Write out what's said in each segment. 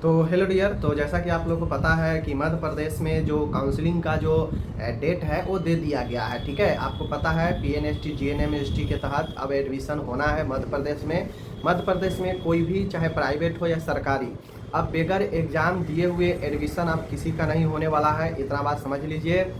तो hello dear. तो जैसा कि आप लोग को पता है कि मध्य प्रदेश में जो काउंसलिंग का जो डेट है वो दे दिया गया है। ठीक है, आपको पता है पीएनएसटी जीएनएमएसटी के तहत अब एडमिशन होना है मध्य प्रदेश में। मध्य प्रदेश में कोई भी चाहे प्राइवेट हो या सरकारी, अब बगैर एग्ज़ाम दिए हुए एडमिशन अब किसी का नहीं होने वाला है। इतना बात समझ लीजिए।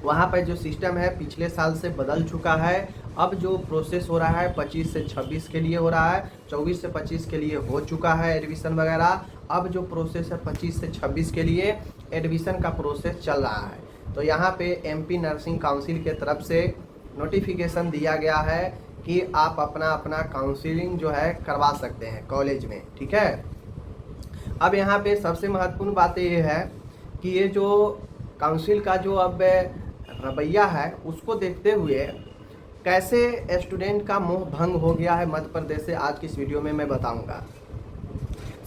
वहाँ पर जो सिस्टम है पिछले साल से बदल चुका है। अब जो प्रोसेस हो रहा है 25 से 26 के लिए हो रहा है, 24 से 25 के लिए हो चुका है एडमिशन वगैरह। अब जो प्रोसेस है 25 से 26 के लिए एडमिशन का प्रोसेस चल रहा है। तो यहाँ पे एमपी नर्सिंग काउंसिल के तरफ से नोटिफिकेशन दिया गया है कि आप अपना अपना काउंसिलिंग जो है करवा सकते हैं कॉलेज में। ठीक है, अब यहाँ पे सबसे महत्वपूर्ण बात ये है कि ये जो काउंसिल का जो अब रवैया है उसको देखते हुए कैसे स्टूडेंट का मोह भंग हो गया है मध्य प्रदेश से, आज की इस वीडियो में मैं बताऊंगा।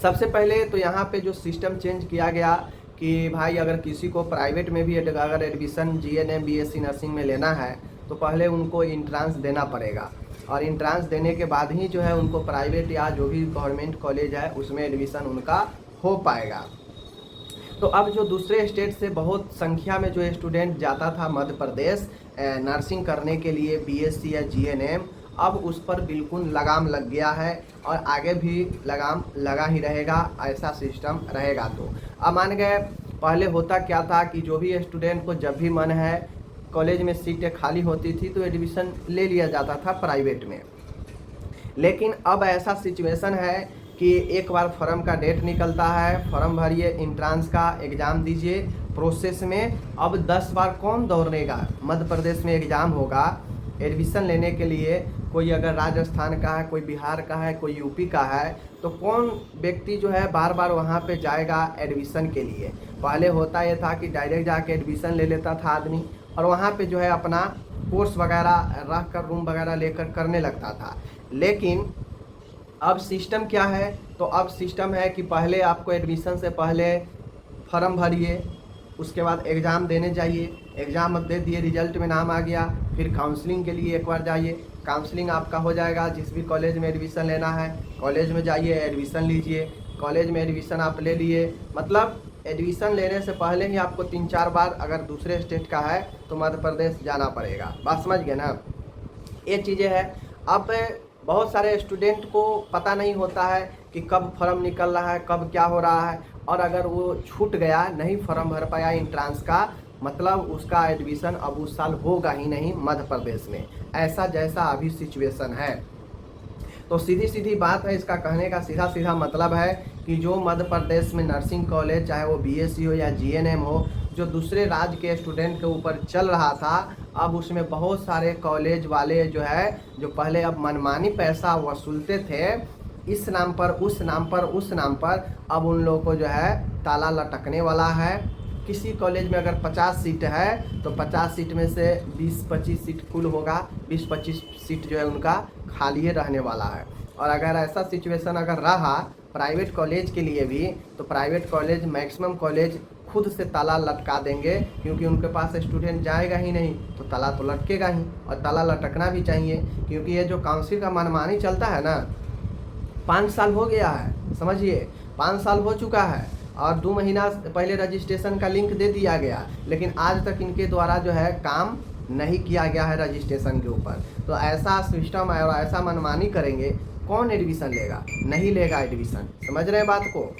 सबसे पहले तो यहाँ पे जो सिस्टम चेंज किया गया कि भाई अगर किसी को प्राइवेट में भी अगर एडमिशन जीएनएम बीएससी नर्सिंग में लेना है तो पहले उनको इंट्रांस देना पड़ेगा, और इंट्रांस देने के बाद ही जो है उनको प्राइवेट या जो भी गवर्नमेंट कॉलेज है उसमें एडमिशन उनका हो पाएगा। तो अब जो दूसरे स्टेट से बहुत संख्या में जो स्टूडेंट जाता था मध्य प्रदेश नर्सिंग करने के लिए बीएससी या जीएनएम, अब उस पर बिल्कुल लगाम लग गया है और आगे भी लगाम लगा ही रहेगा, ऐसा सिस्टम रहेगा। तो अब मान गए पहले होता क्या था कि जो भी स्टूडेंट को जब भी मन है कॉलेज में सीटें खाली होती थी तो एडमिशन ले लिया जाता था प्राइवेट में। लेकिन अब ऐसा सिचुएशन है कि एक बार फॉर्म का डेट निकलता है, फॉर्म भरिए, इंट्रांस का एग्ज़ाम दीजिए, प्रोसेस में अब 10 बार कौन दौड़ेगा। मध्य प्रदेश में एग्ज़ाम होगा एडमिशन लेने के लिए, कोई अगर राजस्थान का है, कोई बिहार का है, कोई यूपी का है, तो कौन व्यक्ति जो है बार बार वहाँ पे जाएगा एडमिशन के लिए। पहले होता ये था कि डायरेक्ट जाके एडमिशन ले लेता था आदमी और वहाँ पे जो है अपना कोर्स वगैरह रख कर रूम वगैरह लेकर करने लगता था। लेकिन अब सिस्टम क्या है, तो अब सिस्टम है कि पहले आपको एडमिशन से पहले फॉर्म भरिए, उसके बाद एग्ज़ाम देने जाइए, एग्ज़ाम दे दिए, रिजल्ट में नाम आ गया, फिर काउंसलिंग के लिए एक बार जाइए, काउंसलिंग आपका हो जाएगा। जिस भी कॉलेज में एडमिशन लेना है कॉलेज में जाइए, एडमिशन लीजिए, कॉलेज में एडमिशन आप ले लिए, मतलब एडमिशन लेने से पहले ही आपको 3-4 बार अगर दूसरे स्टेट का है तो मध्य प्रदेश जाना पड़ेगा। बात समझ गए ना, ये चीज़ें हैं। अब बहुत सारे स्टूडेंट को पता नहीं होता है कि कब फॉर्म निकल रहा है, कब क्या हो रहा है, और अगर वो छूट गया, नहीं फॉर्म भर पाया इंट्रांस का, मतलब उसका एडमिशन अब उस साल होगा ही नहीं मध्य प्रदेश में, ऐसा जैसा अभी सिचुएशन है। तो सीधी सीधी बात है, इसका कहने का सीधा सीधा मतलब है कि जो मध्य प्रदेश में नर्सिंग कॉलेज, चाहे वो बीएससी हो या जीएनएम हो, जो दूसरे राज्य के स्टूडेंट के ऊपर चल रहा था, अब उसमें बहुत सारे कॉलेज वाले जो है, जो पहले अब मनमानी पैसा वसूलते थे, इस नाम पर उस नाम पर उस नाम पर, अब उन लोगों को जो है ताला लटकने वाला है। किसी कॉलेज में अगर 50 सीट है तो 50 सीट में से 20-25 सीट फुल होगा, 20-25 सीट जो है उनका खाली रहने वाला है। और अगर ऐसा सिचुएशन अगर रहा प्राइवेट कॉलेज के लिए भी, तो प्राइवेट कॉलेज मैक्सिमम कॉलेज खुद से ताला लटका देंगे, क्योंकि उनके पास स्टूडेंट जाएगा ही नहीं तो ताला तो लटकेगा ही, और ताला लटकना भी चाहिए। क्योंकि ये जो काउंसिल का मनमानी चलता है ना, 5 साल हो गया है, समझिए 5 साल हो चुका है, और 2 महीना पहले रजिस्ट्रेशन का लिंक दे दिया गया, लेकिन आज तक इनके द्वारा जो है काम नहीं किया गया है रजिस्ट्रेशन के ऊपर। तो ऐसा सिस्टम और ऐसा मनमानी करेंगे, कौन एडमिशन लेगा? नहीं लेगा एडमिशन। समझ रहे हैं बात को?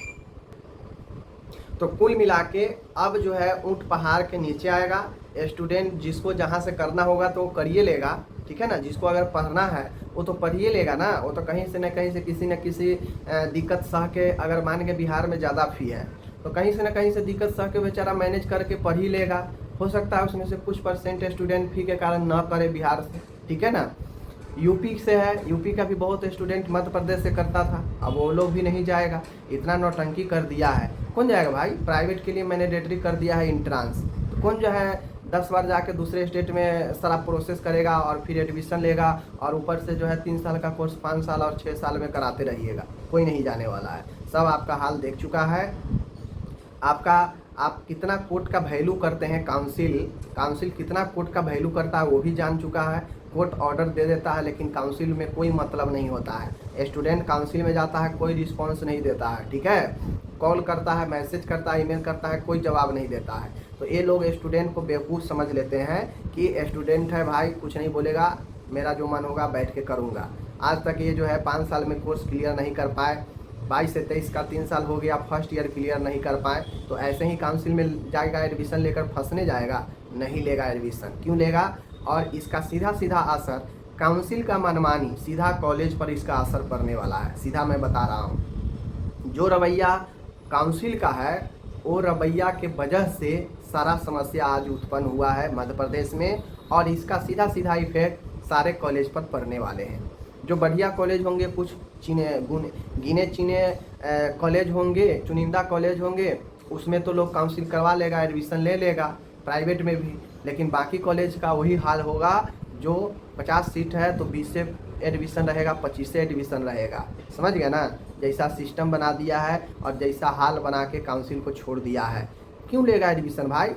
तो कुल मिला के अब जो है ऊँट पहाड़ के नीचे आएगा। स्टूडेंट जिसको जहाँ से करना होगा तो वो करिए लेगा, ठीक है ना। जिसको अगर पढ़ना है वो तो पढ़िए लेगा ना, वो तो कहीं से न कहीं से किसी न किसी दिक्कत सह के, अगर मान के बिहार में ज़्यादा फ़ी है तो कहीं से न कहीं से दिक्कत सह के बेचारा मैनेज करके पढ़ ही लेगा। हो सकता है उसमें से कुछ परसेंट स्टूडेंट फ़ी के कारण न करे बिहार से, ठीक है ना। यूपी से है, यूपी का भी बहुत स्टूडेंट मध्य प्रदेश से करता था, अब वो लोग भी नहीं जाएगा। इतना नौटंकी कर दिया है, कौन जाएगा भाई? प्राइवेट के लिए मैंडेटरी कर दिया है इंट्रांस, तो कौन जो है 10 बार जाके दूसरे स्टेट में सारा प्रोसेस करेगा और फिर एडमिशन लेगा, और ऊपर से जो है 3 साल का कोर्स 5 साल और 6 साल में कराते रहिएगा। कोई नहीं जाने वाला है, सब आपका हाल देख चुका है। आप कितना कोर्ट का वैल्यू करते हैं, काउंसिल कितना कोर्ट का वैल्यू करता है वो भी जान चुका है। कोर्ट ऑर्डर दे देता है लेकिन काउंसिल में कोई मतलब नहीं होता है। स्टूडेंट काउंसिल में जाता है, कोई रिस्पॉन्स नहीं देता है, ठीक है। कॉल करता है, मैसेज करता है, ईमेल करता है, कोई जवाब नहीं देता है। तो ये लोग स्टूडेंट को बेवकूफ़ समझ लेते हैं कि स्टूडेंट है भाई, कुछ नहीं बोलेगा, मेरा जो मन होगा बैठ के करूँगा। आज तक ये जो है 5 साल में कोर्स क्लियर नहीं कर पाए, 22 से 23 का 3 साल हो गया, फर्स्ट ईयर क्लियर नहीं कर पाए। तो ऐसे ही काउंसिल में जाएगा, एडमिशन लेकर फंसने जाएगा, नहीं लेगा एडमिशन। क्यों लेगा? और इसका सीधा सीधा असर, काउंसिल का मनमानी सीधा कॉलेज पर इसका असर पड़ने वाला है। सीधा मैं बता रहा हूँ, जो रवैया काउंसिल का है वो रवैया के वजह से सारा समस्या आज उत्पन्न हुआ है मध्य प्रदेश में, और इसका सीधा सीधा इफेक्ट सारे कॉलेज पर पड़ने वाले हैं। जो बढ़िया कॉलेज होंगे, कुछ गिने चुने कॉलेज होंगे, चुनिंदा कॉलेज होंगे, उसमें तो लोग काउंसिल करवा लेगा, एडमिशन ले लेगा, प्राइवेट में भी। लेकिन बाकी कॉलेज का वही हाल होगा, जो 50 सीट है तो 20 से एडमिशन रहेगा, 25 से एडमिशन रहेगा। समझ गए ना? जैसा सिस्टम बना दिया है और जैसा हाल बना के काउंसिल को छोड़ दिया है। क्यों लेगा एडमिशन भाई?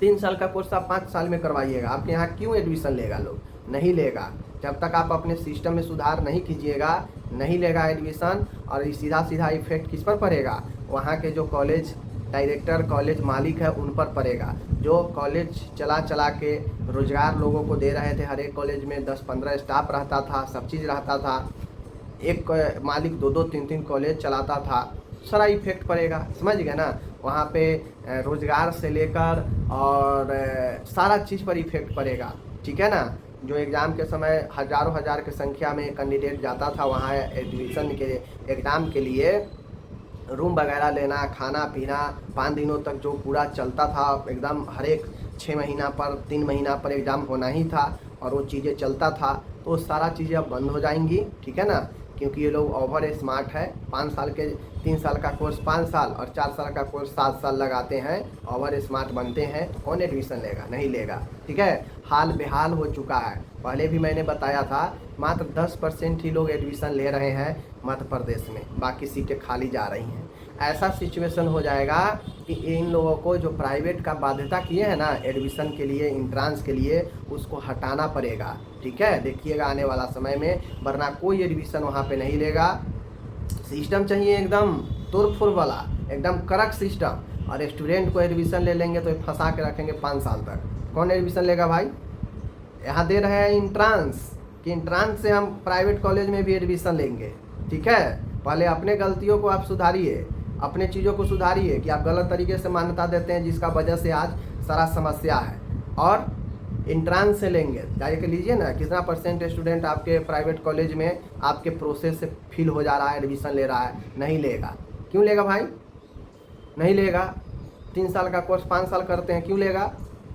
3 साल का कोर्स आप 5 साल में करवाइएगा, आपके यहाँ क्यों एडमिशन लेगा? लोग नहीं लेगा। जब तक आप अपने सिस्टम में सुधार नहीं कीजिएगा, नहीं लेगा एडमिशन। और सीधा सीधा इफेक्ट किस पर पड़ेगा? वहाँ के जो कॉलेज डायरेक्टर, कॉलेज मालिक है, उन पर पड़ेगा। जो कॉलेज चला के रोजगार लोगों को दे रहे थे, हर एक कॉलेज में 10-15 स्टाफ रहता था, सब चीज़ रहता था, एक मालिक 2-2, 3-3 कॉलेज चलाता था, सारा इफेक्ट पड़ेगा। समझ गए ना? वहाँ पे रोजगार से लेकर और सारा चीज़ पर इफेक्ट पड़ेगा। ठीक है ना? जो एग्ज़ाम के समय हज़ारों हज़ार की संख्या में कैंडिडेट जाता था वहाँ एडमिशन के एग्ज़ाम के लिए, रूम वगैरह लेना, खाना पीना, 5 दिनों तक जो पूरा चलता था एकदम, हर एक 6 महीना पर, 3 महीना पर एग्ज़ाम होना ही था, और वो चीज़ें चलता था। तो सारा चीज़ें अब बंद हो जाएंगी। ठीक है ना? क्योंकि ये लोग ओवर स्मार्ट है। 5 साल के 3 साल का कोर्स 5 साल और 4 साल का कोर्स 7 साल लगाते हैं, ओवर स्मार्ट बनते हैं। कौन एडमिशन लेगा? नहीं लेगा। ठीक है? हाल बेहाल हो चुका है। पहले भी मैंने बताया था, मात्र 10% ही लोग एडमिशन ले रहे हैं मध्य प्रदेश में, बाकी सीटें खाली जा रही हैं। ऐसा सिचुएशन हो जाएगा कि इन लोगों को जो प्राइवेट का बाध्यता किए हैं ना एडमिशन के लिए, इंट्रांस के लिए, उसको हटाना पड़ेगा। ठीक है? देखिएगा आने वाला समय में, वरना कोई एडमिशन वहाँ पे नहीं लेगा। सिस्टम चाहिए एकदम तुरफुर वाला, एकदम कड़क सिस्टम। और स्टूडेंट को एडमिशन ले लेंगे तो फंसा के रखेंगे 5 साल तक। कौन एडमिशन लेगा भाई? यहाँ दे रहे हैं इंट्रांस, कि इंट्रांस से हम प्राइवेट कॉलेज में भी एडमिशन लेंगे। ठीक है? पहले अपने गलतियों को आप सुधारिए, अपने चीज़ों को सुधारिए कि आप गलत तरीके से मान्यता देते हैं, जिसका वजह से आज सारा समस्या है। और इंट्रांस से लेंगे, जाके लीजिए ना, कितना % स्टूडेंट आपके प्राइवेट कॉलेज में आपके प्रोसेस से फिल हो जा रहा है, एडमिशन ले रहा है? नहीं लेगा। क्यों लेगा भाई? नहीं लेगा। 3 साल का कोर्स 5 साल करते हैं, क्यों लेगा?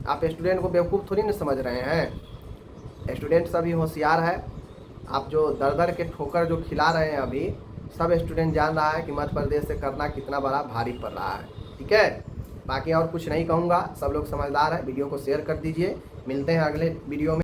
आप स्टूडेंट को बेवकूफ़ थोड़ी ना समझ रहे हैं। स्टूडेंट सभी होशियार है। आप जो दर के ठोकर जो खिला रहे हैं अभी, सब स्टूडेंट जान रहा है कि मध्य प्रदेश से करना कितना बड़ा भारी पड़ रहा है। ठीक है? बाकी और कुछ नहीं कहूँगा, सब लोग समझदार है। वीडियो को शेयर कर दीजिए। मिलते हैं अगले वीडियो में।